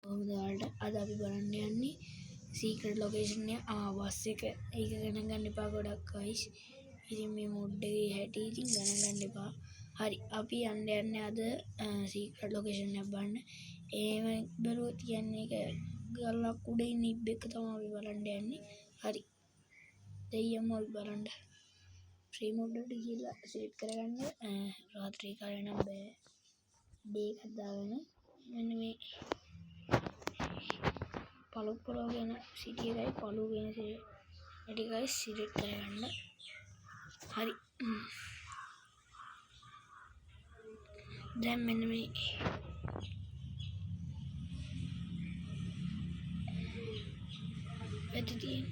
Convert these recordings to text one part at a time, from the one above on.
ඔයාලට අද අපි බලන්න යන්නේ සීක්‍රට් ලොකේෂන් එක බස් එක. ඒක ගණන් ගන්න එපා ගොඩක් guys. ඉතින් මේ මොඩ් එකේ හැටි ඉතින් ගණන් ගන්න එපා. හරි අපි යන්නේ අද සීක්‍රට් ලොකේෂන් එක බලන්න. එහෙම බැලුවොත් කියන්නේ ඒක ගලක් උඩ ඉන්න ඉබ්බෙක් තමයි අපි බලන්න යන්නේ. හරි. දෙයියන්ම අපි බලන්න. ෆ්‍රී මොඩ් එකට ගිහලා සෙලෙක්ට් කරගන්න. රාත්‍රී කාලේ නම් බෑ. ඩේ එකක් දාගෙන මෙන්න මේ පළු ගැන සිටි එකයි පළු ගැන සිටි එකයි සිලෙක්ට් කරගන්න. හරි. දැන් මෙන්න මේ පැත්තේ තියෙන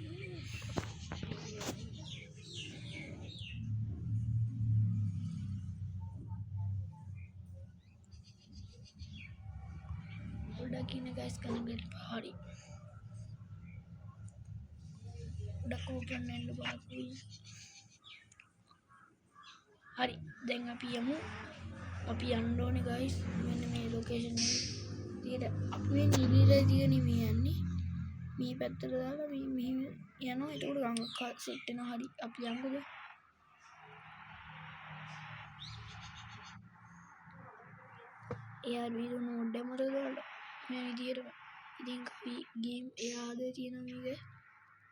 ගොඩක් ඉන්න guys ගණන් ගන්න එපා. හරි. ගොඩක් ඕපන් වෙන්න බලපුයි. හරි. දැන් අපි යමු. අපි යන්න ඕනේ guys. මෙන්න මේ ලොකේෂන් එකට. අපි මේ නිලිරේ තියෙන මේ යන්නේ. මේ පැත්තට දාලා මෙහෙම යනවා. එතකොට ගඟක් සෙට් වෙනවා. හරි. අපි යමුද? එයා වීඩියෝ මෝඩ් එක මතක දාලා මේ විදියට ඉතින් අපි ගේම් එයාද තියෙන මේක.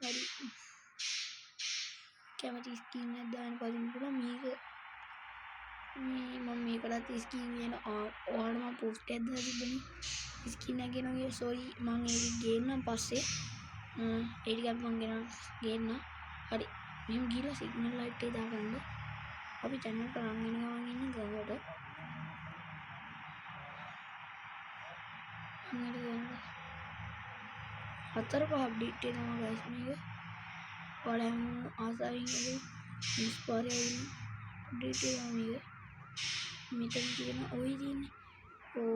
හරි. කැමති ස්කින් එකක් දාන්න පදින්න පුළුවන් මේක. මම මේකටත් ස්කින් කියන ඔයාලට මම පෝස්ට් එකක් දාලා තිබ්බනේ. ස්කින් එක ගෙනවා සෝරි මම ඒක ගේන්නම් පස්සේ. ඒ ටිකත් මම ගේන්න. හරි. මෙහෙම ගිහලා සිග්නල් ලයිට් එක දාගන්න. අපි channel එක රන් වෙන ගමන් ඉන්න ගඟට. හතර පහ අප්ඩේට් වෙනවා guys මේක. ඔයාලා ආසාවෙන් ඉන්ස්පයර් අප්ඩේට් වෙනවා මේක. මෙතන තියෙන ඔය තියෙන්නේ.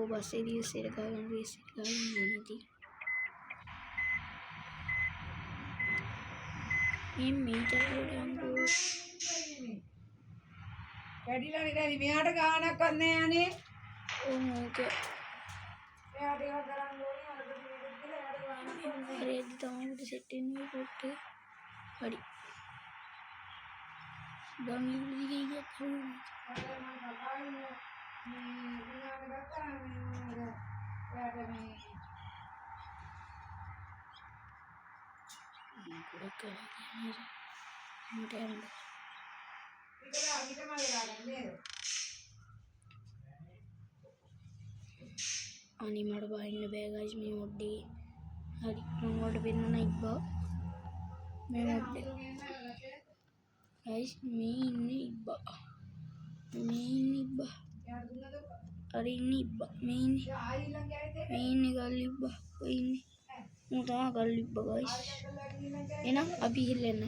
බස් එක රීල්ස් එක ගන්න රීල්ස් එක ගන්න නැති. මේ චැනලට යන්කෝ. කැඩිලා නේ මෙයාට ගානක් වන්නේ යන්නේ. ඕකේ. එයාට ඒවා කරන්න ඕනේ අර දෙවියෙක් කියලා එයාට ගානක් වන්නේ. හරිද තමයි සෙට් වෙන්නේ පොට්ටේ. හරි. ගමින් දිගේ ගියත් අනේ මට බහින්න බෑ guys මේ මොඩ් එකේ. හරි මම ඔයාලට පෙන්නන්න ඉබ්බා මේ මොඩ් එක. guys මේ ඉන්නේ ඉබ්බා. මේ ඉන්නේ ඉබ්බා. හරි ඉන්නේ ඉබ්බා. මේ ඉන්නේ ගල් ඉබ්බා. ඔය ඉන්නේ මම තමයි ගල් ඉබ්බා guys. එහෙනම් අපි ඉල්ලන්න.